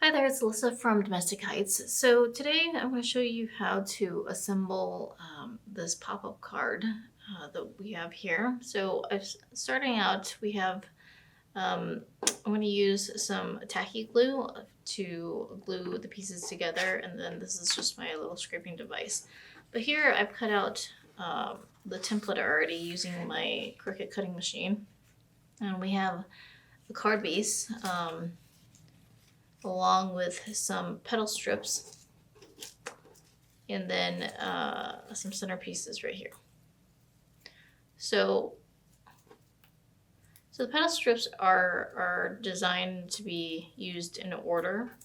Hi there, it's Alyssa from Domestic Heights. So today I'm going to show you how to assemble this pop-up card that we have here. So starting out, we have, I'm going to use some tacky glue to glue the pieces together, and then this is just my little scraping device. But here I've cut out the template already using my Cricut cutting machine. And we have the card base. Along with some petal strips and then some center pieces right here. So the petal strips are designed to be used in order.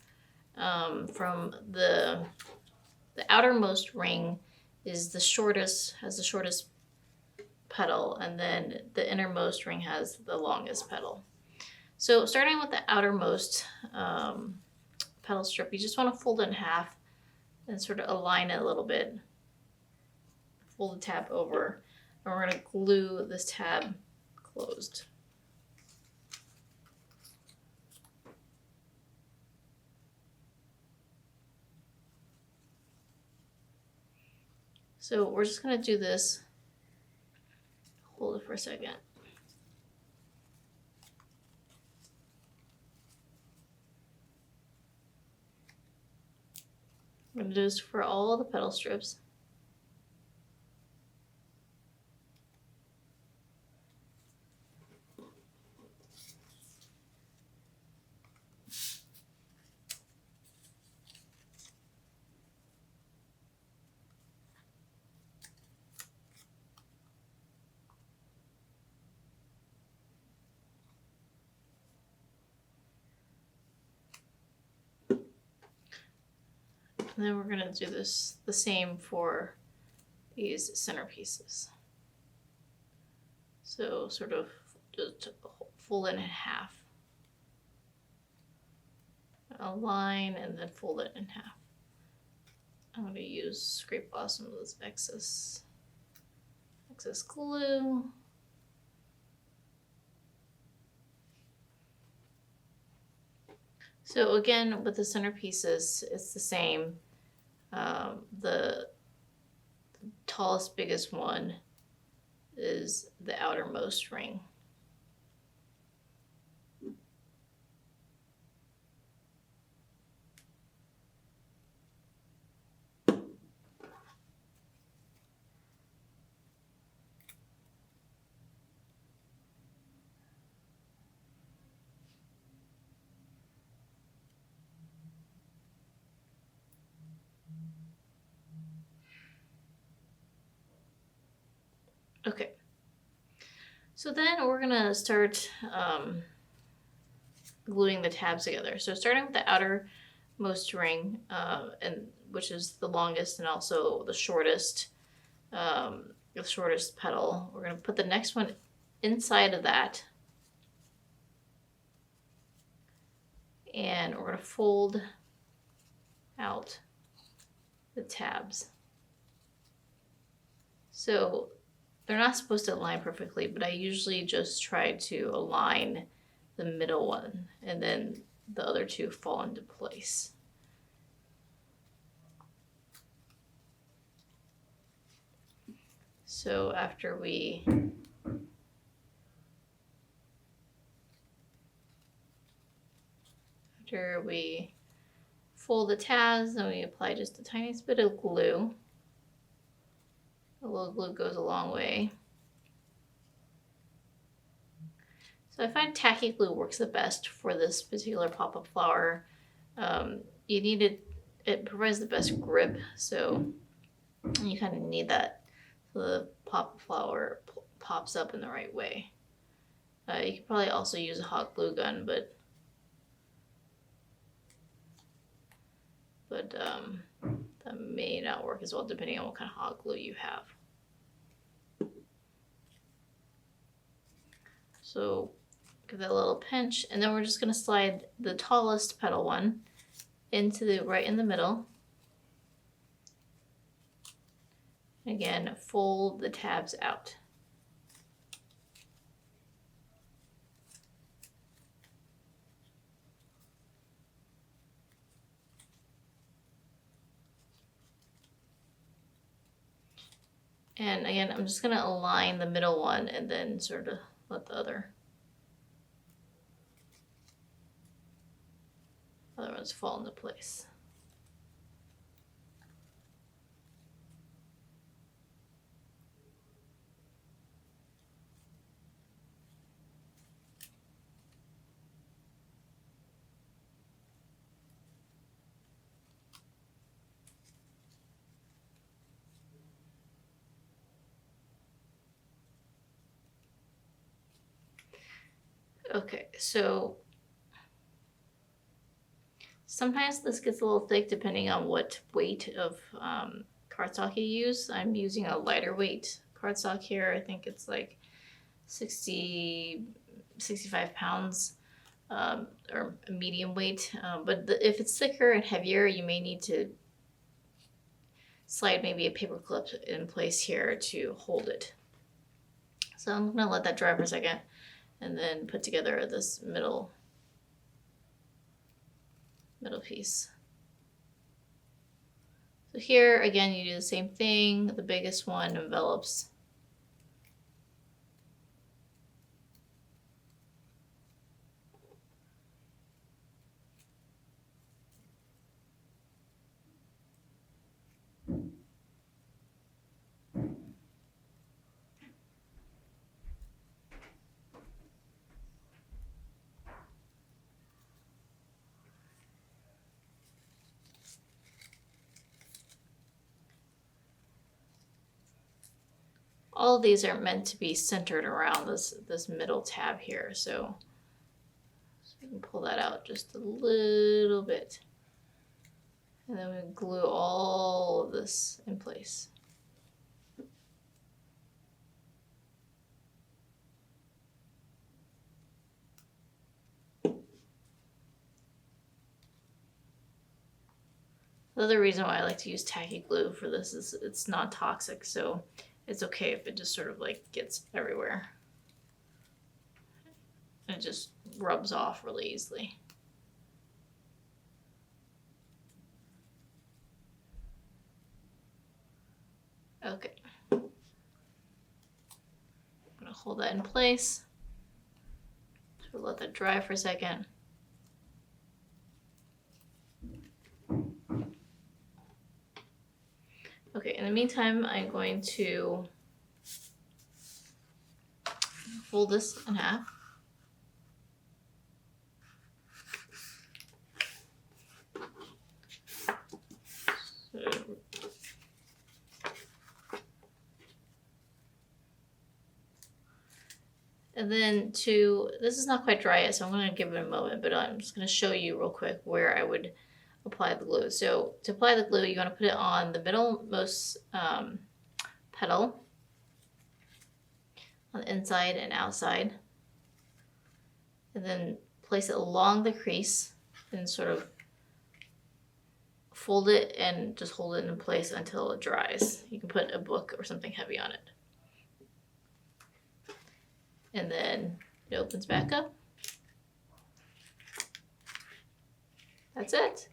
From the outermost ring is the shortest, has the shortest petal, and then the innermost ring has the longest petal. So starting with the outermost petal strip, you just want to fold it in half and sort of align it a little bit. Fold the tab over, and we're going to glue this tab closed. So we're just going to do this. Hold it for a second. I'm going to do this for all the petal strips. And then we're going to do this the same for these center pieces. So sort of just fold it in half. Align and then fold it in half. I'm going to scrape off some of this excess glue. So again, with the center pieces, it's the same. The tallest, biggest one is the outermost ring. Okay, so then we're gonna start gluing the tabs together. So starting with the outermost ring, and which is the longest and also the shortest petal, we're gonna put the next one inside of that, and we're gonna fold out the tabs. So they're not supposed to align perfectly, but I usually just try to align the middle one, and then the other two fall into place. So after we fold the tabs, then we apply just the tiniest bit of glue. A little glue goes a long way. So I find tacky glue works the best for this particular pop-up flower. You need it, it provides the best grip, so you kind of need that so the pop-up flower pops up in the right way. You could probably also use a hot glue gun, but that may not work as well depending on what kind of hot glue you have. So give that a little pinch, and then we're just going to slide the tallest petal one into the right in the middle. Again, fold the tabs out. And again, I'm just gonna align the middle one and then sort of let the other ones fall into place. Okay, so sometimes this gets a little thick depending on what weight of cardstock you use. I'm using a lighter weight cardstock here. I think it's like 65 pounds or a medium weight. But if it's thicker and heavier, you may need to slide maybe a paper clip in place here to hold it. So I'm gonna let that dry for a second and then put together this middle piece. So here again, you do the same thing. The biggest one envelops all of these are meant to be centered around this middle tab here. So you can pull that out just a little bit. And then we glue all of this in place. The other reason why I like to use tacky glue for this is it's not toxic, so it's okay if it just sort of like gets everywhere. And it just rubs off really easily. Okay. I'm gonna hold that in place. So let that dry for a second. Okay, in the meantime, I'm going to fold this in half. And then this is not quite dry yet, so I'm going to give it a moment, but I'm just going to show you real quick where I would apply the glue. So to apply the glue, you want to put it on the middlemost petal, on the inside and outside, and then place it along the crease and sort of fold it and just hold it in place until it dries. You can put a book or something heavy on it. And then it opens back up. That's it.